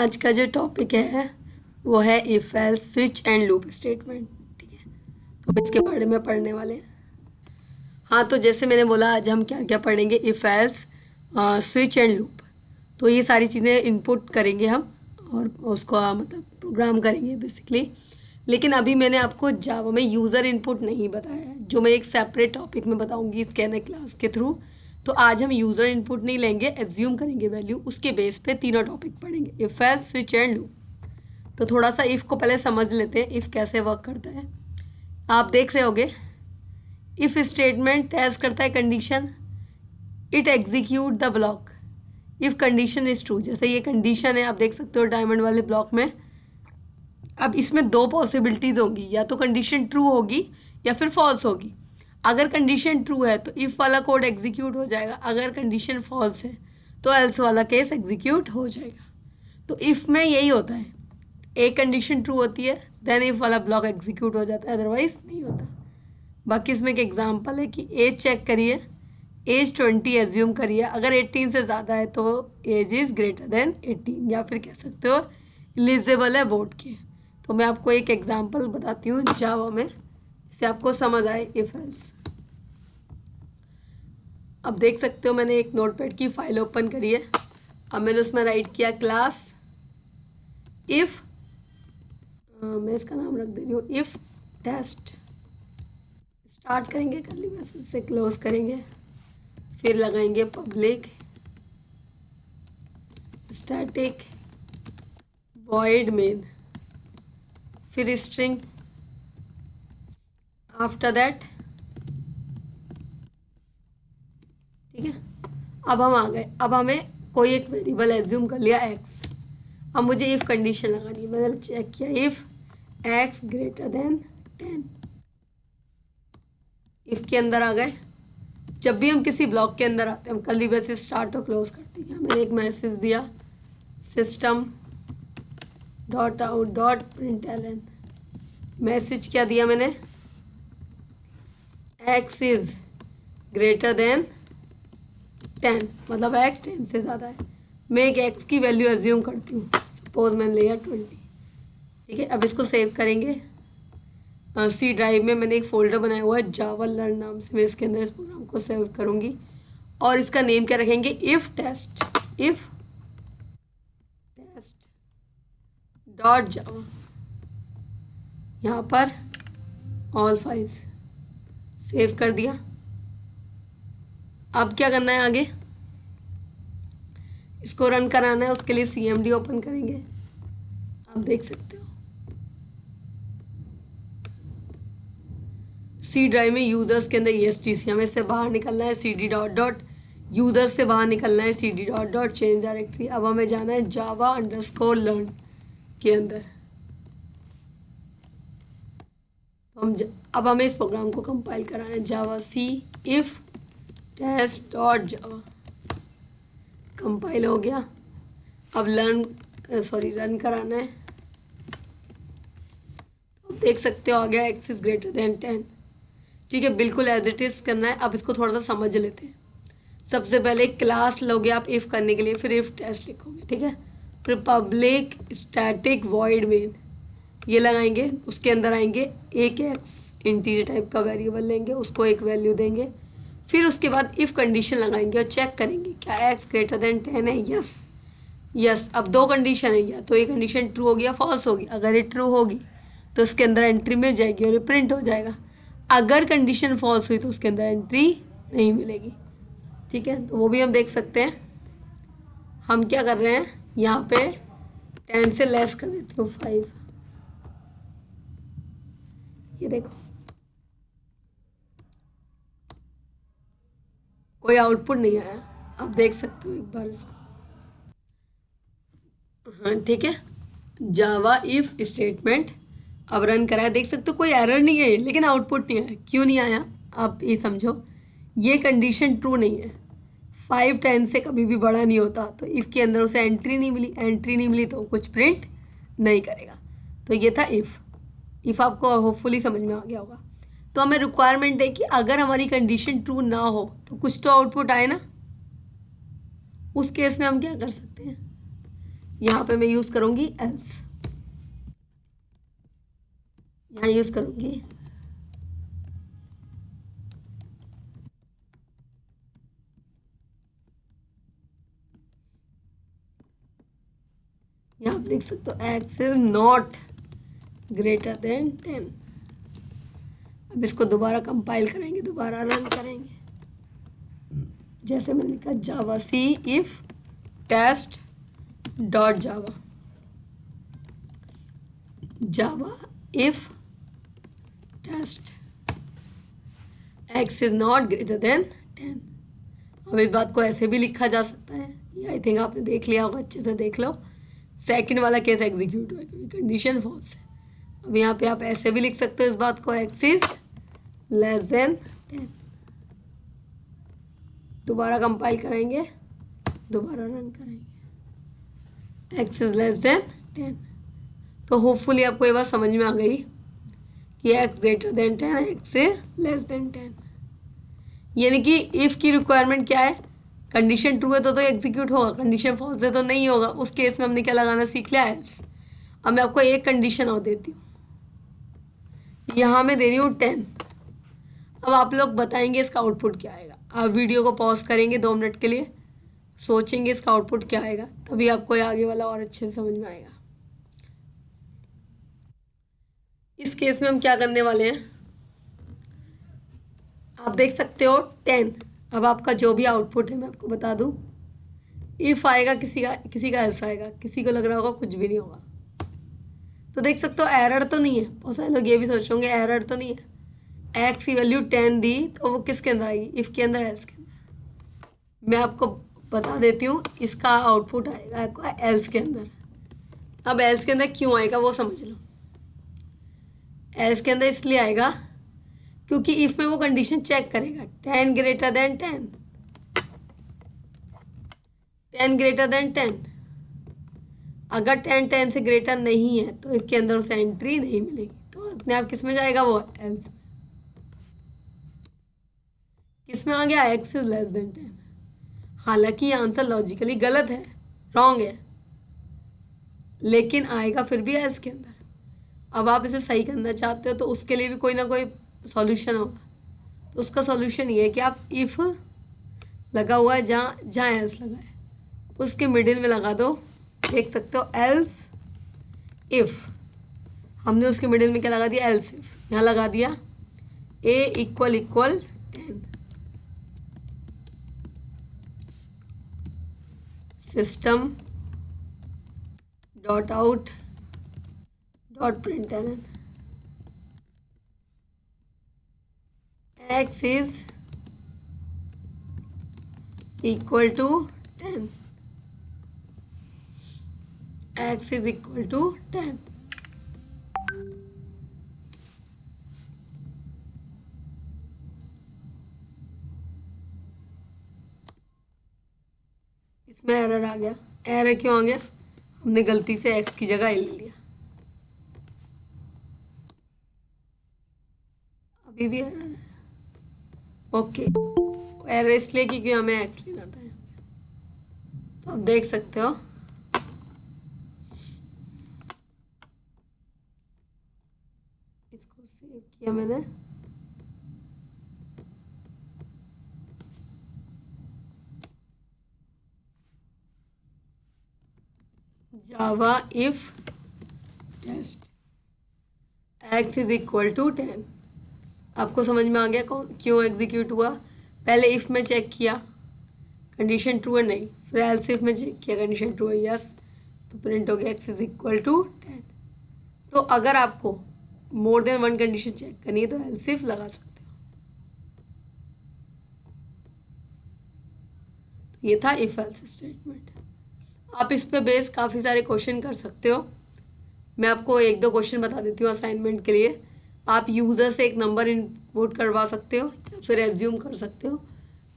आज का जो टॉपिक है वो है if else switch and loop statement. ठीक है, तो हम इसके बारे में पढ़ने वाले हैं। हाँ, तो जैसे मैंने बोला आज हम क्या क्या पढ़ेंगे, if else switch and loop. तो ये सारी चीज़ें इनपुट करेंगे हम और उसको मतलब प्रोग्राम करेंगे बेसिकली। लेकिन अभी मैंने आपको जावा में यूज़र इनपुट नहीं बताया है, जो मैं एक सेपरेट टॉपिक में बताऊंगी स्कैनर क्लास के थ्रू। तो आज हम यूज़र इनपुट नहीं लेंगे, एज्यूम करेंगे वैल्यू, उसके बेस पे तीनों टॉपिक पढ़ेंगे, if else switch and loop. तो थोड़ा सा इफ़ को पहले समझ लेते हैं, इफ़ कैसे वर्क करता है। आप देख रहे होगे, इफ़ स्टेटमेंट टेस्ट करता है condition, it execute the block if condition is true. जैसे ये कंडीशन है, आप देख सकते हो डायमंड वाले ब्लॉक में। अब इसमें दो पॉसिबिलिटीज़ होंगी, या तो कंडीशन ट्रू होगी या फिर फॉल्स होगी। अगर कंडीशन ट्रू है तो इफ़ वाला कोड एग्जीक्यूट हो जाएगा, अगर कंडीशन फॉल्स है तो एल्स वाला केस एग्जीक्यूट हो जाएगा। तो इफ़ में यही होता है, एक कंडीशन ट्रू होती है देन इफ वाला ब्लॉक एग्जीक्यूट हो जाता है, अदरवाइज नहीं होता। बाकी इसमें एक एग्जांपल है कि एज चेक करिए, एज 20 एज्यूम करिए, अगर 18 से ज़्यादा है तो एज इज़ ग्रेटर देन 18, या फिर कह सकते हो एलिजिबल है वोट के। तो मैं आपको एक एग्जांपल बताती हूँ जावा में, जिससे आपको समझ आए इफ एल्स। अब देख सकते हो मैंने एक नोटपैड की फाइल ओपन करी है। अब मैंने उसमें राइट किया क्लास इफ़, मैं इसका नाम रख दे रही हूँ इफ़ टेस्ट। स्टार्ट करेंगे कर्ली ब्रेसेस से, क्लोज करेंगे, फिर लगाएंगे पब्लिक स्टैटिक वॉइड मेन, फिर स्ट्रिंग, आफ्टर दैट। ठीक है, अब हम आ गए। अब हमें कोई एक वेरिएबल एज्यूम कर लिया एक्स। अब मुझे इफ़ कंडीशन लगानी है। मैंने चेक किया if x greater than 10। If के अंदर आ गए। जब भी हम किसी ब्लॉक के अंदर आते हैं, हम कर्ली ब्रेसेस स्टार्ट और क्लोज करते हैं। मैंने एक मैसेज दिया, system dot out dot println. Message क्या दिया मैंने, एक्स इज ग्रेटर देन 10, मतलब एक्स 10 से ज़्यादा है। मैं एक एक्स की वैल्यू एज्यूम करती हूँ, सपोज मैंने लिया 20। ठीक है, अब इसको सेव करेंगे। सी ड्राइव में मैंने एक फ़ोल्डर बनाया हुआ है जावा लर्न नाम से, मैं इसके अंदर इस प्रोग्राम को सेव करूँगी और इसका नेम क्या रखेंगे, if test, if test dot Java. यहाँ पर ऑल फाइल्स सेव कर दिया। अब क्या करना है आगे, इसको रन कराना है, उसके लिए CMD ओपन करेंगे। आप देख सकते हो सी ड्राइव में यूज़र्स के अंदर ESTC, हमें इससे बाहर निकलना है, CD डॉट डॉट यूज़र से बाहर निकलना है, CD dot dot change directory. अब हमें जाना है जावा अंडरस्कोर लर्न के अंदर। तो अब हमें इस प्रोग्राम को कंपाइल कराना है, javac if test dot Java. Compile हो गया। अब रन कराना है। अब देख सकते हो आ गया एक्स इज ग्रेटर देन 10। ठीक है, बिल्कुल एज इट इज़ करना है। अब इसको थोड़ा सा समझ लेते हैं। सबसे पहले क्लास लोगे आप इफ़ करने के लिए, फिर इफ़ टेस्ट लिखोगे। ठीक है, फिर पब्लिक स्टैटिक वॉइड मेन ये लगाएंगे, उसके अंदर आएंगे एक एक्स इंटीजर टाइप का वेरिएबल लेंगे, उसको एक वैल्यू देंगे। फिर उसके बाद इफ़ कंडीशन लगाएंगे और चेक करेंगे क्या एक्स ग्रेटर देन 10 है। Yes yes. अब दो कंडीशन है, या तो ये कंडीशन ट्रू होगी या फॉल्स होगी। अगर ये ट्रू होगी तो उसके अंदर एंट्री मिल जाएगी और ये प्रिंट हो जाएगा। अगर कंडीशन फॉल्स हुई तो उसके अंदर एंट्री नहीं मिलेगी। ठीक है, तो वो भी हम देख सकते हैं। हम क्या कर रहे हैं, यहाँ पे 10 से लेस कर देते हो 5। ये देखो कोई आउटपुट नहीं आया, आप देख सकते हो एक बार इसको। हाँ ठीक है, जावा इफ स्टेटमेंट अब रन करा है, देख सकते हो कोई एरर नहीं है लेकिन आउटपुट नहीं आया। क्यों नहीं आया आप ये समझो, ये कंडीशन ट्रू नहीं है। 5 10 से कभी भी बड़ा नहीं होता, तो इफ़ के अंदर उसे एंट्री नहीं मिली, एंट्री नहीं मिली तो कुछ प्रिंट नहीं करेगा। तो ये था इफ़ आपको होपफुली समझ में आ गया होगा। तो हमें रिक्वायरमेंट है कि अगर हमारी कंडीशन ट्रू ना हो तो कुछ तो आउटपुट आए ना। उस केस में हम क्या कर सकते हैं, यहाँ पे मैं यूज़ करूँगी एल्स, यहाँ यूज़ करूँगी यहाँ आप लिख सकते हो x is not greater than 10। अब इसको दोबारा कंपाइल करेंगे, दोबारा रन करेंगे। जैसे मैंने लिखा javac if test dot Java, Java if test x is not greater than 10। अब इस बात को ऐसे भी लिखा जा सकता है, ये आई थिंक आपने देख लिया होगा, अच्छे से देख लो। सेकंड वाला केस एग्जीक्यूट हुआ क्योंकि कंडीशन फॉल्स है। अब यहाँ पे आप ऐसे भी लिख सकते हो इस बात को, x इज लेस देन 10। दोबारा कंपाइल करेंगे, दोबारा रन करेंगे, x इज लेस देन 10। तो होपफुली आपको ये बात समझ में आ गई कि x greater than 10, x is less than 10। यानी कि इफ़ की रिक्वायरमेंट क्या है, कंडीशन ट्रू है तो एग्जीक्यूट होगा, कंडीशन फॉल्स है तो नहीं होगा। उस केस में हमने क्या लगाना सीख लिया, एल्स। अब मैं आपको एक कंडीशन और देती हूँ, यहाँ मैं दे रही हूँ 10। अब आप लोग बताएंगे इसका आउटपुट क्या आएगा। आप वीडियो को पॉज करेंगे 2 मिनट के लिए, सोचेंगे इसका आउटपुट क्या आएगा, तभी आपको ये आगे वाला और अच्छे से समझ में आएगा। इस केस में हम क्या करने वाले हैं, आप देख सकते हो 10। अब आपका जो भी आउटपुट है मैं आपको बता दूं, इफ़ आएगा किसी का ऐसा आएगा, किसी को लग रहा होगा कुछ भी नहीं होगा। तो देख सकते हो एरर तो नहीं है। बहुत सारे लोग ये भी सोचोगे एरर तो नहीं है। एक्स की वैल्यू 10 दी तो वो किसके अंदर आएगी, इफ़ के अंदर, एल्स के अंदर। मैं आपको बता देती हूँ, इसका आउटपुट आएगा आपका एल्स के अंदर। अब एल्स के अंदर क्यों आएगा वो समझ लो। एल्स के अंदर इसलिए आएगा क्योंकि इफ में वो कंडीशन चेक करेगा 10 ग्रेटर देन 10, 10 ग्रेटर देन 10। अगर 10 10 से ग्रेटर नहीं है तो इसके अंदर उसे एंट्री नहीं मिलेगी, तो अपने आप किस में जाएगा, वो एल्स। किस में आ गया, एक्स इज लेस देन 10। हालांकि ये आंसर लॉजिकली गलत है, रॉन्ग है, लेकिन आएगा फिर भी एल्स के अंदर। अब आप इसे सही करना चाहते हो तो उसके लिए भी कोई ना कोई सॉल्यूशन होगा। तो उसका सॉल्यूशन ये है कि आप इफ़ लगा हुआ है जहाँ जहाँ एल्स लगा है उसके मिडिल में लगा दो। देख सकते हो एल्स इफ़, हमने उसके मिडिल में क्या लगा दिया, एल्स इफ़। यहाँ लगा दिया a equal 10, system dot out dot println x is equal to 10, x is equal to 10। इसमें एरर आ गया। एरर क्यों आ गया, हमने गलती से x की जगह a ले लिया। अभी भी एरर है, ओके। एरर इसलिए क्योंकि हमें x लेना था। तो आप देख सकते हो इसको सेव किया मैंने, Java if test x is equal to 10। आपको समझ में आ गया क्यों एग्जीक्यूट हुआ। पहले इफ में चेक किया कंडीशन ट्रू है नहीं, फिर एल्स इफ में चेक किया कंडीशन ट्रू है यस, तो प्रिंट हो गया x इज इक्वल टू 10। तो अगर आपको मोर देन 1 कंडीशन चेक करनी है तो एल्स इफ लगा सकते हो। तो ये था इफ एल्स स्टेटमेंट। आप इस पे बेस काफ़ी सारे क्वेश्चन कर सकते हो। मैं आपको 1-2 क्वेश्चन बता देती हूँ असाइनमेंट के लिए। आप यूज़र से एक नंबर इनपुट करवा सकते हो या फिर एज्यूम कर सकते हो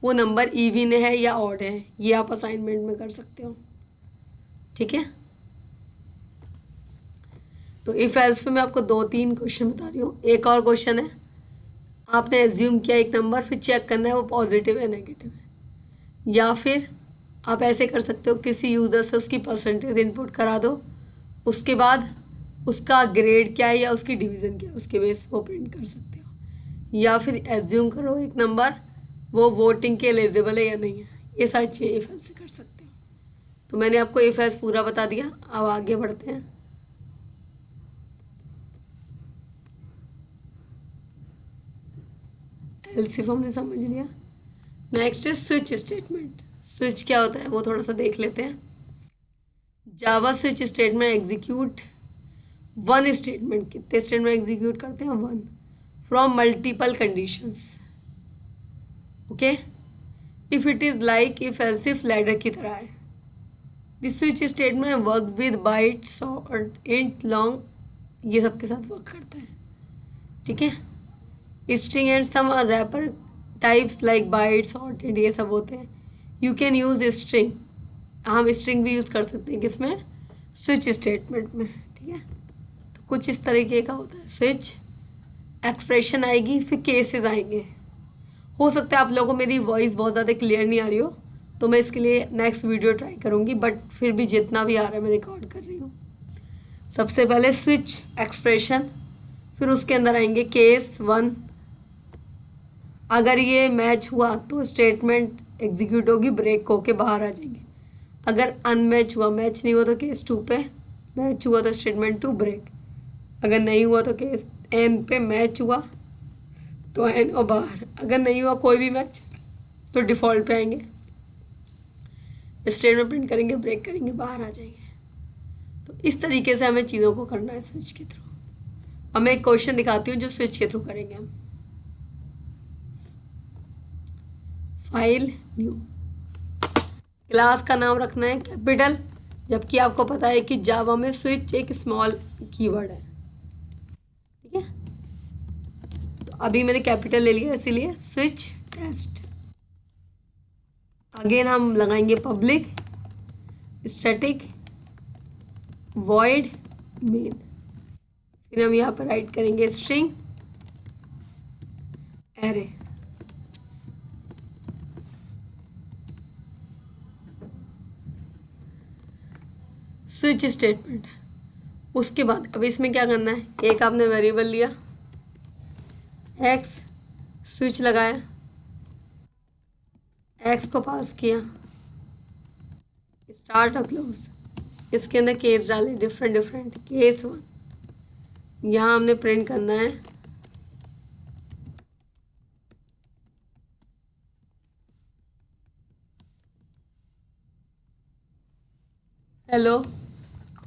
वो नंबर इवन है या ऑड है, ये आप असाइनमेंट में कर सकते हो, ठीक है। तो इफ एल्स पे मैं आपको 2-3 क्वेश्चन बता रही हूँ। एक और क्वेश्चन है, आपने एज्यूम किया एक नंबर, फिर चेक करना है वो पॉजिटिव है नेगेटिव है, या फिर आप ऐसे कर सकते हो, किसी यूज़र से उसकी परसेंटेज इनपुट करा दो, उसके बाद उसका ग्रेड क्या है या उसकी डिवीज़न क्या है उसके बेस वो प्रिंट कर सकते हो। या फिर एज्यूम करो एक नंबर वो वोटिंग के एलिजिबल है या नहीं है। ये सारी चीज़ें इफ एल्स से कर सकते हो। तो मैंने आपको इफ एल्स पूरा बता दिया, अब आगे बढ़ते हैं। एल्स इफ हमने समझ लिया। Next is switch statement. Switch क्या होता है वो थोड़ा सा देख लेते हैं। Java switch statement execute one statement, कितने स्टेटमेंट एग्जीक्यूट करते हैं, one, from multiple conditions. Okay, if it is like if else if ladder की तरह है। This switch statement work with byte short int long, ये सबके साथ वर्क करता है। ठीक है, string and some wrapper types like byte short int ये सब होते हैं। यू कैन यूज स्ट्रिंग, हम स्ट्रिंग भी यूज़ कर सकते हैं किसमें, स्विच स्टेटमेंट में। ठीक है, तो कुछ इस तरीके का होता है स्विच। एक्सप्रेशन आएगी, फिर केसेस आएंगे। हो सकता है आप लोगों को मेरी वॉइस बहुत ज़्यादा क्लियर नहीं आ रही हो, तो मैं इसके लिए नेक्स्ट वीडियो ट्राई करूँगी, बट फिर भी जितना भी आ रहा है मैं रिकॉर्ड कर रही हूँ। सबसे पहले स्विच एक्सप्रेशन, फिर उसके अंदर आएंगे केस वन, अगर ये मैच हुआ तो स्टेटमेंट एग्जीक्यूट होगी, ब्रेक होके बाहर आ जाएंगे। अगर अनमैच हुआ, मैच नहीं हुआ तो केस टू पे, मैच हुआ तो स्टेटमेंट टू ब्रेक, अगर नहीं हुआ तो केस एन पे, मैच हुआ तो एन और बाहर, अगर नहीं हुआ कोई भी मैच तो डिफ़ॉल्ट पे आएंगे, स्टेटमेंट प्रिंट करेंगे, ब्रेक करेंगे, बाहर आ जाएंगे। तो इस तरीके से हमें चीज़ों को करना है स्विच के थ्रू। अब मैं एक क्वेश्चन दिखाती हूँ जो स्विच के थ्रू करेंगे हम। फाइल न्यू, क्लास का नाम रखना है कैपिटल, जबकि आपको पता है कि जावा में स्विच एक स्मॉल कीवर्ड है। ठीक है, तो अभी मैंने कैपिटल ले लिया इसीलिए स्विच टेस्ट। अगेन हम लगाएंगे पब्लिक स्टैटिक वॉइड मेन, फिर हम यहाँ पर राइट करेंगे स्ट्रिंग एरे। स्विच स्टेटमेंट, उसके बाद अब इसमें क्या करना है, एक आपने वेरिएबल लिया एक्स, स्विच लगाया, एक्स को पास किया, स्टार्ट और क्लोज, इसके अंदर केस डाले डिफरेंट डिफरेंट, केस वन, यहाँ हमने प्रिंट करना है हेलो,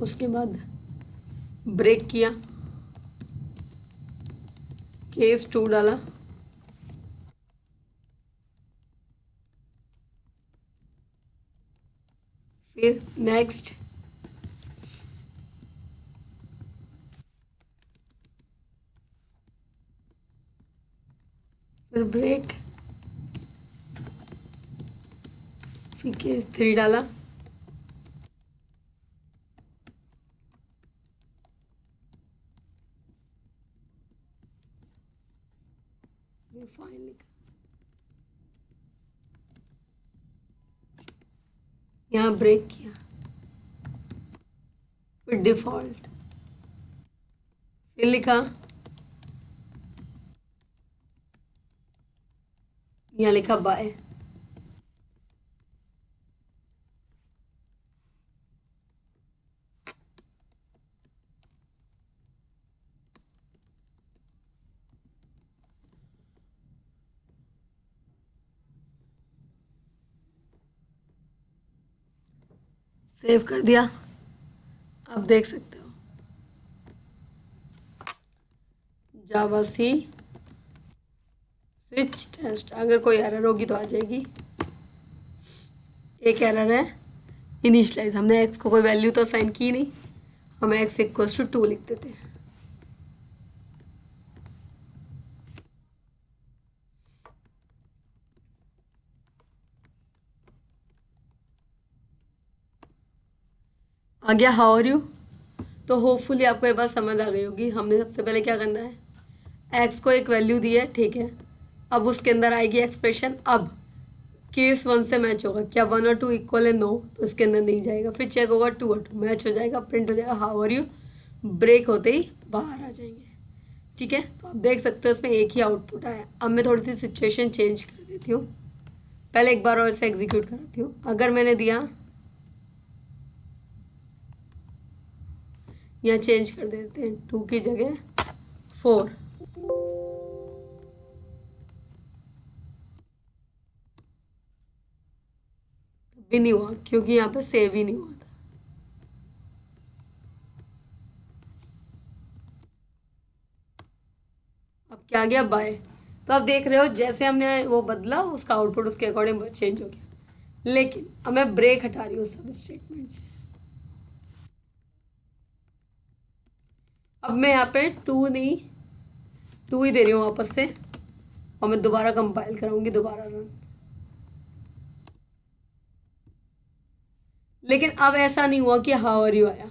उसके बाद ब्रेक किया, केस टू डाला, फिर नेक्स्ट, फिर ब्रेक, फिर केस थ्री डाला, फिर फाइन लिखा, यहाँ ब्रेक किया, फिर डिफॉल्ट, फिर लिखा, यहाँ लिखा बाय। सेव कर दिया, आप देख सकते हो जावा सी स्विच टेस्ट। अगर कोई एरर होगी तो आ जाएगी। एक एरर है इनिशियलाइज, हमने एक्स को कोई वैल्यू तो असाइन की नहीं, हम एक्स इक्वल्स टू 2 लिख देते हैं। आ गया हाउ आर यू, तो होपफुली आपको ये बात समझ आ गई होगी। हमने सबसे पहले क्या करना है, एक्स को एक वैल्यू दी है, ठीक है, अब उसके अंदर आएगी एक्सप्रेशन। अब केस 1 से मैच होगा, क्या 1 और 2 इक्वल है, नो, तो इसके अंदर नहीं जाएगा। फिर चेक होगा 2 और 2 मैच हो जाएगा, प्रिंट हो जाएगा हाउ आर यू, ब्रेक होते ही बाहर आ जाएंगे। ठीक है, तो आप देख सकते हो इसमें एक ही आउटपुट आया। अब मैं थोड़ी सी सिचुएशन चेंज कर देती हूँ, पहले एक बार और इसे एग्जीक्यूट कराती हूँ। अगर मैंने दिया, यहाँ चेंज कर देते हैं 2 की जगह 4, भी नहीं हुआ क्योंकि यहाँ पे सेव ही नहीं हुआ था। अब क्या आ गया, बाय। तो आप देख रहे हो जैसे हमने वो बदला उसका आउटपुट उसके अकॉर्डिंग चेंज हो गया। लेकिन अब मैं ब्रेक हटा रही हूँ सब स्टेटमेंट से। अब मैं यहाँ पे 2 नहीं, 2 ही दे रही हूँ वापस से, और मैं दोबारा कंपाइल कराऊंगी, दोबारा रन। लेकिन अब ऐसा नहीं हुआ कि हाउ आर यू आया,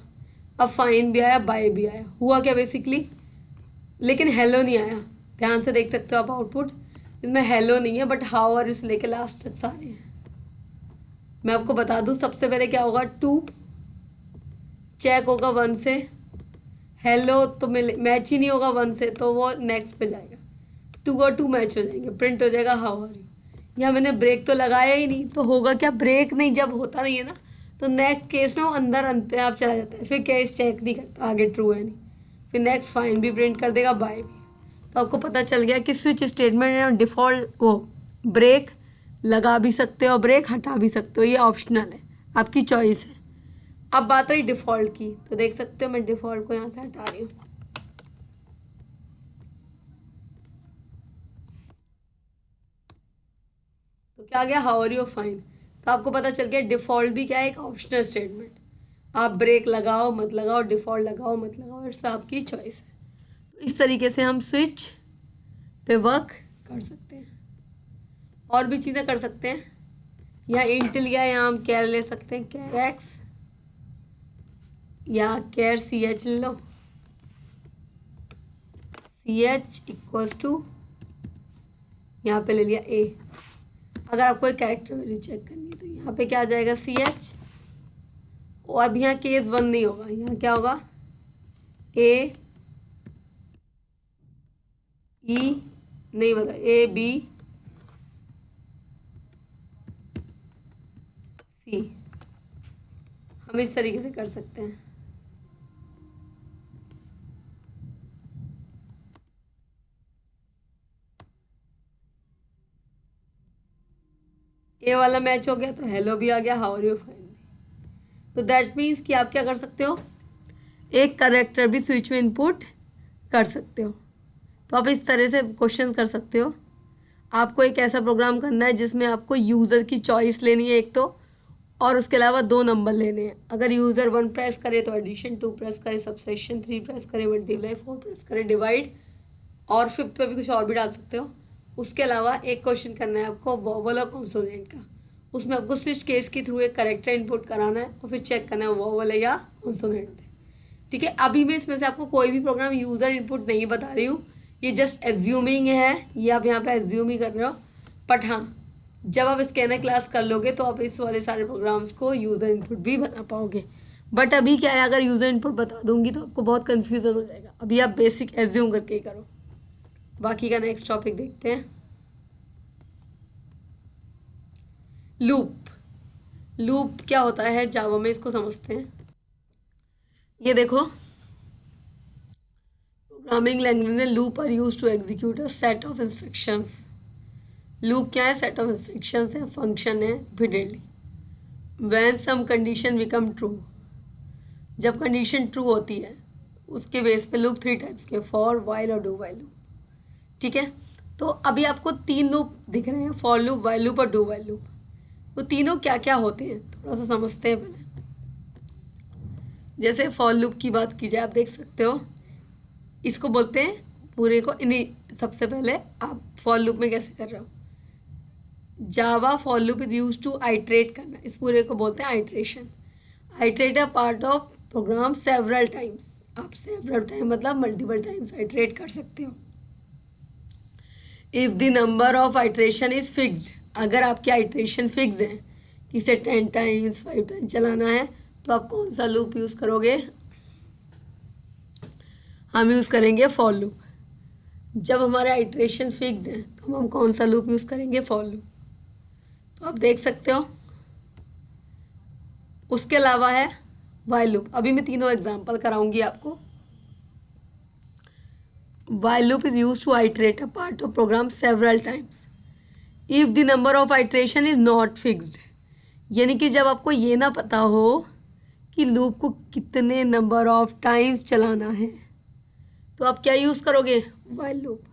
अब फाइन भी आया, बाय भी आया। हुआ क्या बेसिकली, लेकिन हेलो नहीं आया। ध्यान से देख सकते हो आप आउटपुट, इसमें हेलो नहीं है, बट हाउ आर यू से लेके लास्ट तक सारे हैं। मैं आपको बता दूं, सबसे पहले क्या होगा, 2 चेक होगा 1 से, हेलो तो मिले मैच ही नहीं होगा 1 से, तो वो नेक्स्ट पे जाएगा, 2 और 2 मैच हो जाएंगे, प्रिंट हो जाएगा हाउ आर यू। यहाँ मैंने ब्रेक तो लगाया ही नहीं, तो होगा क्या, ब्रेक नहीं जब होता नहीं है ना, तो नेक्स्ट केस में वो अंदर अंत आप चला जाता है, फिर केस चेक नहीं करता आगे ट्रू है नहीं, फिर नेक्स्ट फाइन भी प्रिंट कर देगा, बाय भी। तो आपको पता चल गया कि स्विच स्टेटमेंट है डिफ़ॉल्ट, वो ब्रेक लगा भी सकते हो, ब्रेक हटा भी सकते हो, ये ऑप्शनल है, आपकी चॉइस है। अब बात रही डिफ़ॉल्ट की, तो देख सकते हो मैं डिफ़ॉल्ट को यहाँ से हटा रही हूँ। तो क्या आ गया, हाउ आर यू फाइन। तो आपको पता चल गया डिफ़ॉल्ट भी क्या है, एक ऑप्शनल स्टेटमेंट। आप ब्रेक लगाओ मत लगाओ, डिफ़ॉल्ट लगाओ मत लगाओ, इट्स आपकी चॉइस है। तो इस तरीके से हम स्विच पे वर्क कर सकते हैं। और भी चीज़ें कर सकते हैं, या इंट लिया, यहाँ हम कैर ले सकते हैं, कैर एक्स, या कैर सी एच ले लो, सी एच इक्वल्स टू, यहाँ पे ले लिया ए। अगर आपको एक कैरेक्टर वैल्यू चेक करनी है तो यहाँ पे क्या आ जाएगा, सी एच, और अब यहाँ केस 1 नहीं होगा, यहाँ क्या होगा, ए ई, नहीं मतलब ए बी सी। हम इस तरीके से कर सकते हैं। ए वाला मैच हो गया तो हेलो भी आ गया, हाउ आर यू फाइन भी। तो दैट मीन्स कि आप क्या कर सकते हो, एक करेक्टर भी स्विच में इनपुट कर सकते हो। तो आप इस तरह से क्वेश्चंस कर सकते हो। आपको एक ऐसा प्रोग्राम करना है जिसमें आपको यूज़र की चॉइस लेनी है एक तो, और उसके अलावा 2 नंबर लेने हैं। अगर यूज़र 1 प्रेस करे तो एडिशन, 2 प्रेस करे सब्सट्रैक्शन, 3 प्रेस करे मल्टीप्लाई, 4 प्रेस करे डिवाइड, और 5th पे भी कुछ और भी डाल सकते हो। उसके अलावा एक क्वेश्चन करना है आपको वोवल और कॉन्सोनेंट का, उसमें आपको स्विच केस के थ्रू एक करेक्टर इनपुट कराना है और फिर चेक करना है वोवल है या कॉन्सोनेंट है। ठीक है, अभी मैं इसमें से आपको कोई भी प्रोग्राम यूज़र इनपुट नहीं बता रही हूँ, ये जस्ट एज्यूमिंग है, ये आप यहाँ पे एज्यूम ही कर रहे हो। बट हाँ, जब आप स्कैनर क्लास कर लोगे तो आप इस वाले सारे प्रोग्राम्स को यूज़र इनपुट भी बना पाओगे। बट अभी क्या है, अगर यूज़र इनपुट बता दूंगी तो आपको बहुत कन्फ्यूज़न हो जाएगा, अभी आप बेसिक एज्यूम करके ही करो। बाकी का नेक्स्ट टॉपिक देखते हैं, लूप। लूप क्या होता है जावा में, इसको समझते हैं। ये देखो, प्रोग्रामिंग लैंग्वेज में loop are use to execute a set of instructions. Loop क्या है, सेट ऑफ इंस्ट्रक्शंस है, फंक्शन है repeatedly when some condition become true. जब कंडीशन ट्रू होती है उसके बेस पे लूप 3 टाइप्स के, फॉर वाइल और डू वाइल लूप। ठीक है, तो अभी आपको 3 लूप दिख रहे हैं, फॉर लूप, वाइल लूप और डू वाइल लूप। वो तीनों क्या क्या होते हैं थोड़ा सा समझते हैं पहले। जैसे फॉर लूप की बात की जाए, आप देख सकते हो इसको बोलते हैं पूरे को, इन्हीं सबसे पहले आप फॉर लूप में कैसे कर रहे हो, Java for loop is use to iterate करना, इस पूरे को बोलते हैं iteration. Iterate a part of program several times, आप सेवरल टाइम मतलब मल्टीपल टाइम्स आइट्रेट कर सकते हो। If the number of iteration is fixed, अगर आपके आइट्रेशन फिक्स हैं कि इसे 10 टाइम्स 5 टाइम्स चलाना है, तो आप कौन सा लूप यूज़ करोगे? हम यूज़ करेंगे फॉर लूप। जब हमारे आइट्रेशन फिक्स हैं तो हम कौन सा लूप यूज़ करेंगे? For loop. तो आप देख सकते हो। उसके अलावा है वाइल लूप। अभी मैं तीनों एग्जांपल कराऊंगी आपको। While loop is use to iterate a part of program several times if the number of iteration is not fixed. यानी कि जब आपको ये ना पता हो कि लूप को कितने नंबर ऑफ टाइम्स चलाना है, तो आप क्या यूज़ करोगे? While loop.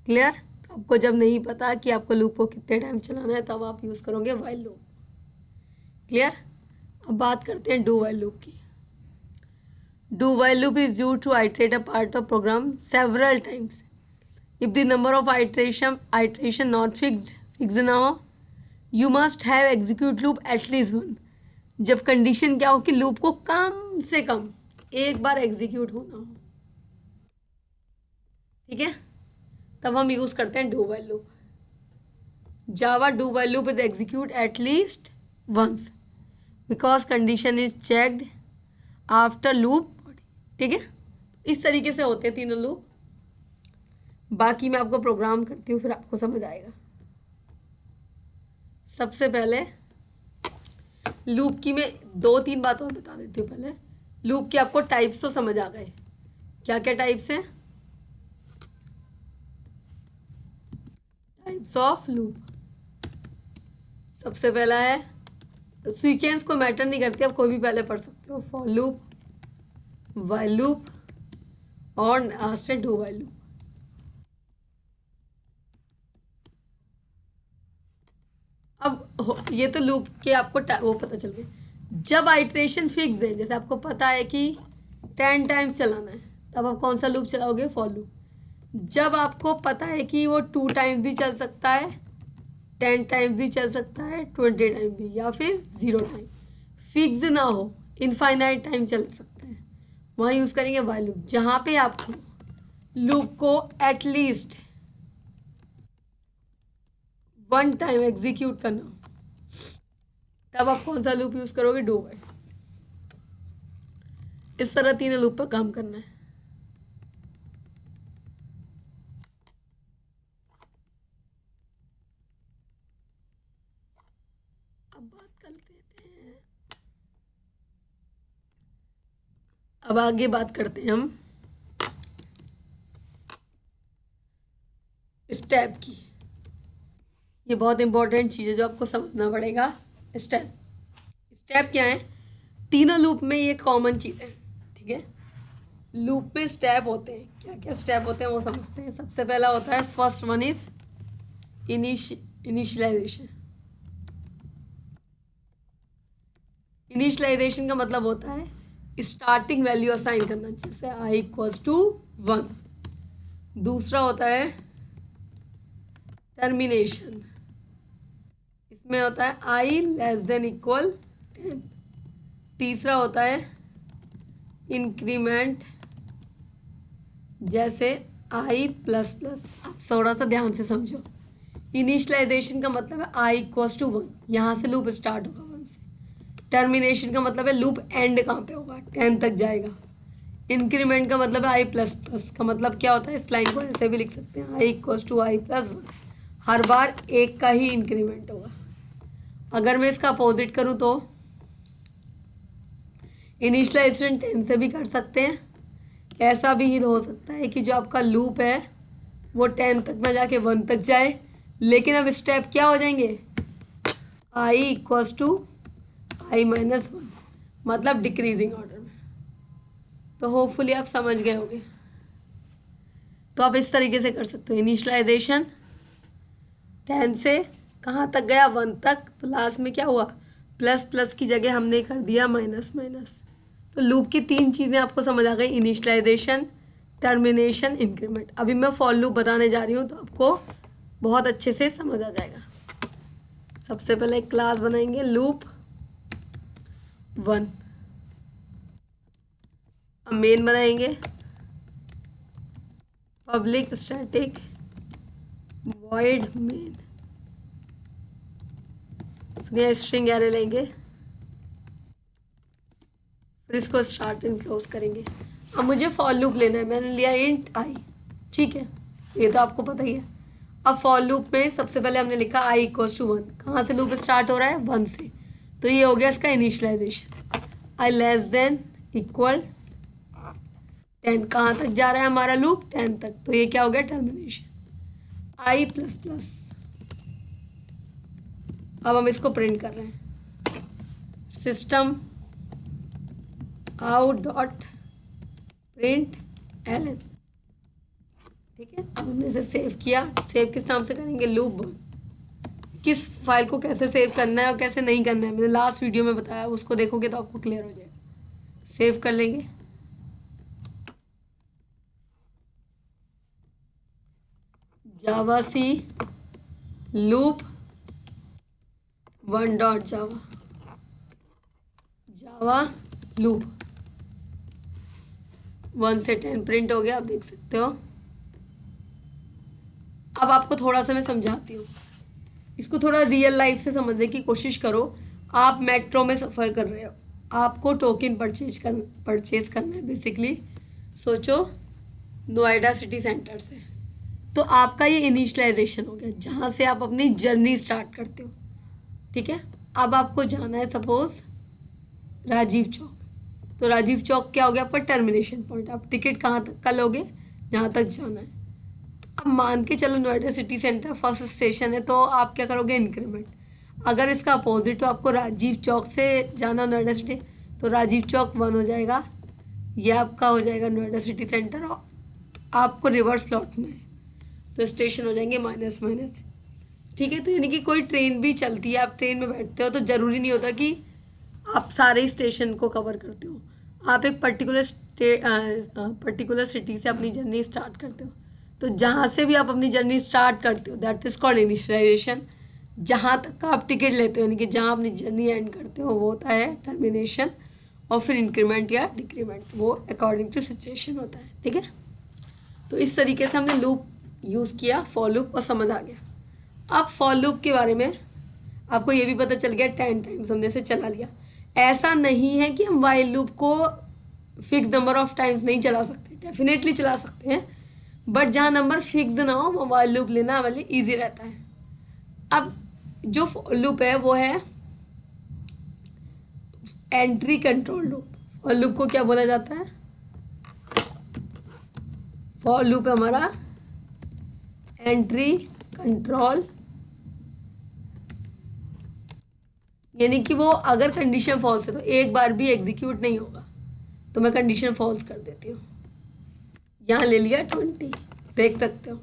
क्लियर? तो आपको जब नहीं पता कि आपको लूप को कितने टाइम चलाना है, तब आप यूज़ करोगे वाइल लूप। क्लियर? अब बात करते हैं डू वाइल लूप की। Do while loop is use to iterate a part of program several times if the number of iteration not fix ना हो, you must have execute loop at least one. जब condition क्या हो कि loop को कम से कम एक बार एग्जीक्यूट होना हो, ठीक है, तब हम यूज करते हैं do while loop. Java do while loop is execute at least once because condition is checked after loop. ठीक है, इस तरीके से होते हैं तीनों लूप। बाकी मैं आपको प्रोग्राम करती हूँ, फिर आपको समझ आएगा। सबसे पहले लूप की मैं 2-3 बात और बता देती हूँ। पहले लूप के आपको टाइप्स तो समझ आ गए। क्या क्या टाइप्स हैं? Types of loop. सबसे पहला है, सीक्वेंस को मैटर नहीं करती, आप कोई भी पहले पढ़ सकते हो। फॉर लूप, वाइल लूप और लास्ट है डू वाइल लूप। अब ये तो लूप के आपको वो पता चल गए। जब आइट्रेशन फिक्स है, जैसे आपको पता है कि 10 टाइम्स चलाना है, तब आप कौन सा लूप चलाओगे? For loop. जब आपको पता है कि वो 2 टाइम्स भी चल सकता है, 10 टाइम्स भी चल सकता है, 20 टाइम भी, या फिर 0 टाइम, फिक्स ना हो, इनफाइनाइट टाइम चल सकता है, वहाँ यूज़ करेंगे वाइल लूप। जहाँ पे आपको लूप को एटलीस्ट 1 टाइम एग्जीक्यूट करना हो, तब आप कौन सा लूप यूज़ करोगे? Do while. इस तरह तीनों लूप पर काम करना है। अब बात कर लेते हैं, अब आगे बात करते हैं हम स्टेप की। ये बहुत इंपॉर्टेंट चीज़ है जो आपको समझना पड़ेगा। स्टेप स्टेप क्या है? तीनों लूप में ये कॉमन चीज़ है। ठीक है, लूप में स्टेप होते हैं। क्या क्या स्टेप होते हैं वो समझते हैं। सबसे पहला होता है, first one is initialisation. Initialisation का मतलब होता है स्टार्टिंग वैल्यू असाइन करना, जैसे आई इक्वल्स टू 1। दूसरा होता है टर्मिनेशन, इसमें होता है आई लेस देन इक्वल 10। तीसरा होता है इंक्रीमेंट, जैसे आई प्लस प्लस। आप थोड़ा सा ध्यान से समझो। इनिशियलाइजेशन का मतलब है आई इक्वल्स टू 1, यहाँ से लूप स्टार्ट होगा 1 से। टर्मिनेशन का मतलब है लूप एंड कहाँ पे होगा? 10 तक जाएगा। इंक्रीमेंट का मतलब है आई प्लस प्लस। का मतलब क्या होता है? इस लाइन को ऐसे भी लिख सकते हैं, आई इक्वल्स टू आई प्लस 1। हर बार एक का ही इंक्रीमेंट होगा। अगर मैं इसका अपोजिट करूँ तो इनिशियलाइजेशन 10 से भी कर सकते हैं। ऐसा भी हो सकता है कि जो आपका लूप है वो 10 तक ना जाके 1 तक जाए, लेकिन अब स्टेप क्या हो जाएंगे? आई इक्वल्स टू आई माइनस 1, मतलब डिक्रीजिंग ऑर्डर में। तो होपफुली आप समझ गए होंगे। तो आप इस तरीके से कर सकते हो। इनिशियलाइजेशन 10 से कहाँ तक गया? 1 तक। तो लास्ट में क्या हुआ? प्लस प्लस की जगह हमने कर दिया माइनस माइनस। तो लूप की 3 चीज़ें आपको समझ आ गई, इनिशियलाइजेशन, टर्मिनेशन, इंक्रीमेंट। अभी मैं फॉर लूप बताने जा रही हूँ, तो आपको बहुत अच्छे से समझ आ जाएगा। सबसे पहले एक क्लास बनाएंगे लूप 1। अब मेन बनाएंगे पब्लिक स्टैटिक वॉइड मेन। नया स्ट्रिंग एरे लेंगे, फिर इसको स्टार्ट एंड क्लोज करेंगे। अब मुझे फॉर लूप लेना है, मैंने लिया इंट आई, ठीक है, ये तो आपको पता ही है। अब फॉर लूप में सबसे पहले हमने लिखा आई इक्वल्स टू 1, कहाँ से लूप स्टार्ट हो रहा है, 1 से, तो ये हो गया इसका initialisation. I less than equal 10, कहाँ तक जा रहा है हमारा लूप, 10 तक, तो ये क्या हो गया, टर्मिनेशन। आई प्लस प्लस, अब हम इसको प्रिंट कर रहे हैं, system out dot println, ठीक है। अब हमने इसे सेव किया, सेव किस नाम से करेंगे, लूप वन। किस फाइल को कैसे सेव करना है और कैसे नहीं करना है मैंने लास्ट वीडियो में बताया, उसको देखोगे तो आपको क्लियर हो जाएगा। सेव कर लेंगे, जावा सी लूप 1 डॉट जावा लूप 1 से 10 प्रिंट हो गया, आप देख सकते हो। अब आपको थोड़ा सा मैं समझाती हूँ, इसको थोड़ा रियल लाइफ से समझने की कोशिश करो। आप मेट्रो में सफ़र कर रहे हो, आपको टोकन परचेज करना है बेसिकली। सोचो नोएडा सिटी सेंटर से, तो आपका ये इनिशियलाइजेशन हो गया जहाँ से आप अपनी जर्नी स्टार्ट करते हो, ठीक है। अब आपको जाना है सपोज राजीव चौक, तो राजीव चौक क्या हो गया आपका टर्मिनेशन पॉइंट। आप टिकट कहाँ तक का लोगे, जहाँ तक जाना है। अब मान के चलो Noida city centre first station है, तो आप क्या करोगे, इंक्रीमेंट। अगर इसका अपोजिट, तो आपको राजीव चौक से जाना नोएडा सिटी, तो राजीव चौक 1 हो जाएगा, यह आपका हो जाएगा नोएडा सिटी सेंटर, और आपको रिवर्स लौटना है, तो स्टेशन हो जाएंगे माइनस माइनस, ठीक है। तो यानी कि कोई ट्रेन भी चलती है, आप ट्रेन में बैठते हो, तो ज़रूरी नहीं होता कि आप सारे स्टेशन को कवर करते हो। आप एक पर्टिकुलर सिटी से अपनी जर्नी स्टार्ट करते हो, तो जहाँ से भी आप अपनी जर्नी स्टार्ट करते हो दैट इज़ कॉल्ड इनिशियलाइजेशन। जहाँ तक का आप टिकट लेते हो, यानी कि जहाँ अपनी जर्नी एंड करते हो, वो होता है टर्मिनेशन। और फिर इंक्रीमेंट या डिक्रीमेंट, वो अकॉर्डिंग टू सिचुएशन होता है, ठीक है। तो इस तरीके से हमने लूप यूज़ किया, फॉर लूप, और समझ आ गया। अब फॉर लूप के बारे में आपको ये भी पता चल गया, 10 टाइम्स हमने इसे चला लिया। ऐसा नहीं है कि हम वाइल लूप को फिक्स नंबर ऑफ टाइम्स नहीं चला सकते, डेफिनेटली चला सकते हैं, बट जहाँ नंबर फिक्स ना हो वो वाइल लूप लेना हमारे लिए ईजी रहता है। अब जो लूप है वो है entry control loop. For loop को क्या बोला जाता है, फॉर लूप है हमारा एंट्री कंट्रोल, यानी कि वो अगर कंडीशन फॉल्स है तो एक बार भी एग्जीक्यूट नहीं होगा। तो मैं कंडीशन फॉल्स कर देती हूँ, यहाँ ले लिया 20, देख सकते हो।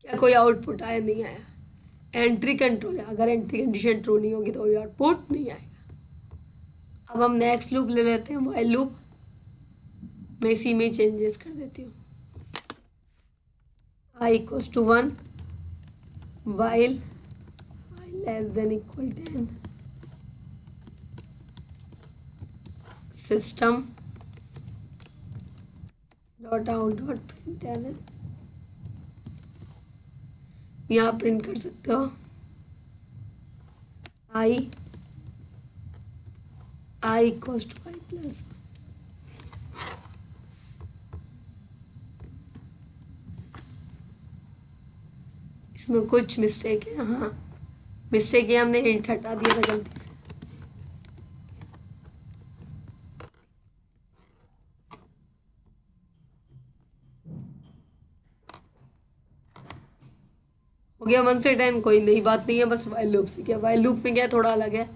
क्या कोई आउटपुट आया, नहीं आया। एंट्री कंट्रोल है, अगर एंट्री कंडीशन ट्रू नहीं होगी तो कोई आउटपुट नहीं आएगा। अब हम नेक्स्ट लूप ले लेते हैं, व्हाइल लूप। मैं इसी में चेंजेस कर देती हूँ, आई equals to 1, while I less than equal 10, system dot out dot println, यहाँ प्रिंट कर सकते हो आई इक्वल्स टू आई प्लस 1। इसमें कुछ मिस्टेक है, हाँ मिस्टेक है, हमने इंट हटा दिया था गलती से। हो गया 1 से 10, कोई नई बात नहीं है, बस वाइल लूप से क्या, वाइल लूप में क्या थोड़ा अलग है।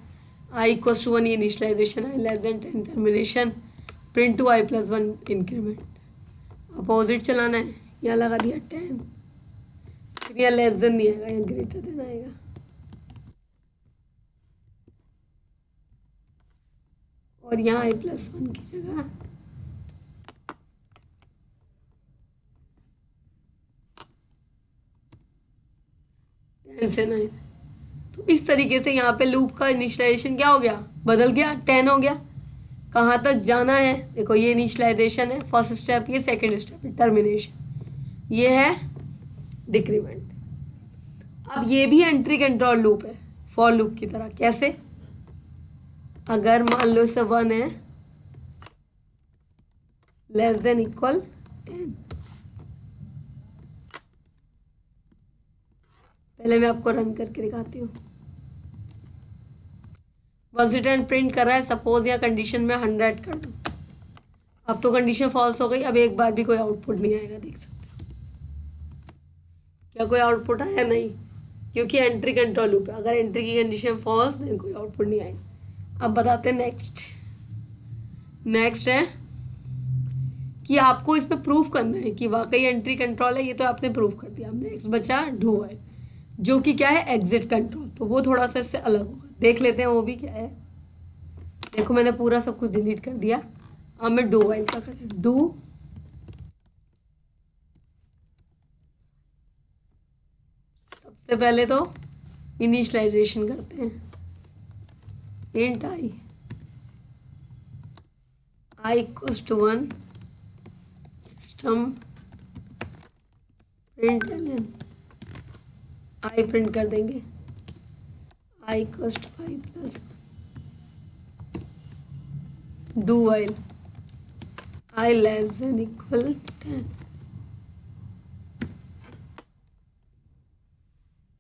I equals to 1 initialization, i less than 10 termination, print to i plus 1 increment. Opposite चलाना है, यहाँ लगा दिया 10, फिर यहाँ लेस देन नहीं आएगा, यहाँ ग्रेटर देन आएगा। और यहाँ आई प्लस 1 की जगह से 9। तो इस तरीके से यहाँ पे लूप का इनिशियलाइजेशन क्या हो गया, बदल गया, 10 हो गया। कहाँ तक जाना है, देखो ये इनिशियलाइजेशन है फर्स्ट स्टेप, ये सेकंड स्टेप है टर्मिनेशन, ये है डिक्रीमेंट। अब ये भी एंट्री कंट्रोल लूप है फॉर लूप की तरह। कैसे? अगर मान लो इसे 1 है लेस देन इक्वल 10, पहले मैं आपको रन करके दिखाती हूँ। बस रिटर्न प्रिंट कर रहा है, सपोज यहाँ कंडीशन में 100 कर दूँ। अब तो कंडीशन फॉल्स हो गई, अब एक बार भी कोई आउटपुट नहीं आएगा, देख सकते हो। क्या कोई आउटपुट आया? नहीं, क्योंकि एंट्री कंट्रोल लूप है। अगर एंट्री की कंडीशन फॉल्स देन कोई आउटपुट नहीं आएगा। अब बताते हैं नेक्स्ट। नेक्स्ट है कि आपको इसमें प्रूफ करना है कि वाकई एंट्री कंट्रोल है, ये तो आपने प्रूफ कर दिया। अब नेक्स्ट बचा डू व्हाइल, जो कि क्या है एग्जिट कंट्रोल, तो वो थोड़ा सा इससे अलग होगा, देख लेते हैं वो भी क्या है। देखो मैंने पूरा सब कुछ डिलीट कर दिया, अब मैं डू व्हाइल का करती हूँ। डू सबसे पहले तो इनिशियलाइजेशन करते हैं, int i equals to 1 system print ln, i print कर देंगे i equals to i plus 1, do while i less than equal 10।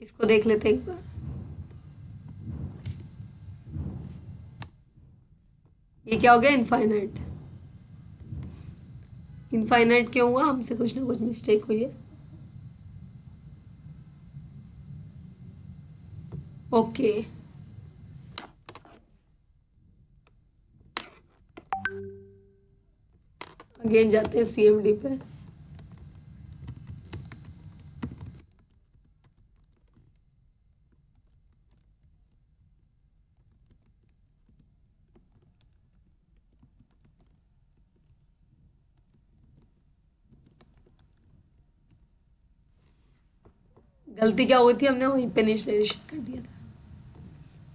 इसको देख लेते हैं एक बार। ये क्या हो गया? इनफाइनाइट। इनफाइनाइट क्यों हुआ? हमसे कुछ ना कुछ मिस्टेक हुई है। ओके अगेन जाते हैं CMD पे। गलती क्या हुई थी? हमने वहीं पे इनिशियलाइजेशन कर दिया था।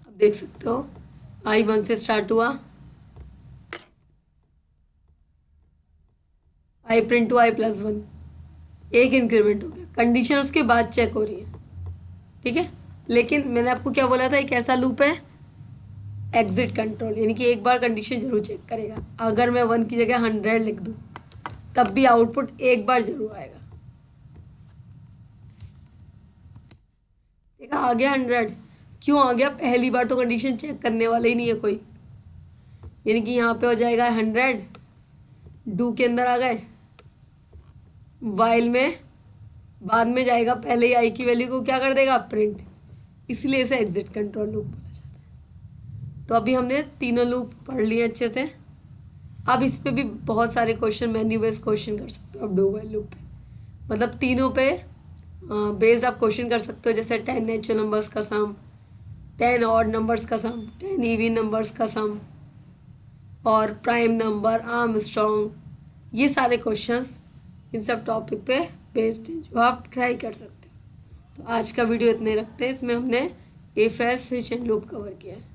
अब देख सकते हो I1 से स्टार्ट हुआ, i print to i plus 1, एक इंक्रीमेंट हो गया, कंडीशन उसके बाद चेक हो रही है, ठीक है। लेकिन मैंने आपको क्या बोला था, एक ऐसा लूप है एग्जिट कंट्रोल, यानी कि एक बार कंडीशन जरूर चेक करेगा। अगर मैं 1 की जगह 100 लिख दूँ तब भी आउटपुट एक बार जरूर आएगा। देखा आ गया 100, क्यों आ गया? पहली बार तो कंडीशन चेक करने वाला ही नहीं है कोई, यानी कि यहाँ पे हो जाएगा 100, डू के अंदर आ गए, वाइल में बाद में जाएगा, पहले ही आई की वैल्यू को क्या कर देगा? प्रिंट, इसलिए इसे एग्जिट कंट्रोल लूप बोला जाता है। तो अभी हमने तीनों लूप पढ़ लिए अच्छे से। अब इस पे भी बहुत सारे क्वेश्चन, मेन्यू बेस्ड क्वेश्चन कर सकते हो आप डू व्हाइल लूप पे, मतलब तीनों पे बेस्ड आप क्वेश्चन कर सकते हो। जैसे 10 नेचुरल नंबर्स का सम, 10 ऑड नंबर्स का सम, 10 इवन नंबर्स का सम, और प्राइम नंबर, आर्मस्ट्रॉन्ग, ये सारे क्वेश्चंस इन सब टॉपिक पे बेस्ड हैं जो आप ट्राई कर सकते हो। तो आज का वीडियो इतने रखते हैं, इसमें हमने if else switch and loop cover किया है।